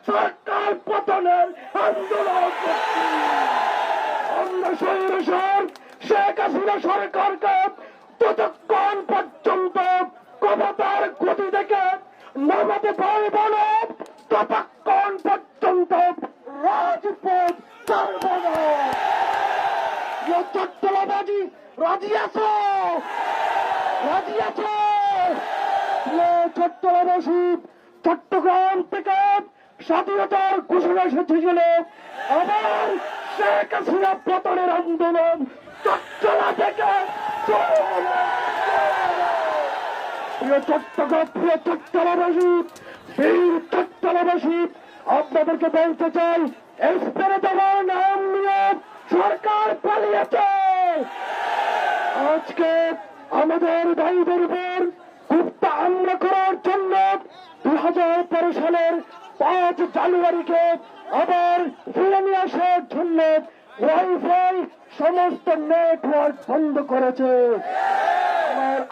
সরকার পতনের আন্দোলন করছি। আমরা স্বৈরাচার শেখ হাসিনা সরকারকে ততক্ষণ পর্যন্ত ক্ষমতার গতি থেকে নামাতে পারব না, ততক্ষণ পর্যন্ত রাজপথ ছাড়ব না। চট্টলাবাজি রাজি আছো? রাজি আছো? চট্টলাবাসী, চট্টগ্রাম থেকে স্বাধীনতার ঘোষণা এসেছিল, আবার শেখ হাসিনা পতনের আন্দোলন চট্টলা থেকে প্রিয় চট্টগ্রাম, প্রিয় চট্টলাবাসী, বীর চট্টলাবাসী, আপনাদেরকে বলতে চাই, এসপেরে দেওয়ার নাম নিয়ে সরকার পালিয়েছে। আজকে আমাদের ভাইদের উপর গুপ্ত হামলা করার জন্য 2013 সালের 5 জানুয়ারিকে আবার ফিরে নিয়ে আসার জন্য ওয়াইফাই সমস্ত নেটওয়ার্ক বন্ধ করেছে।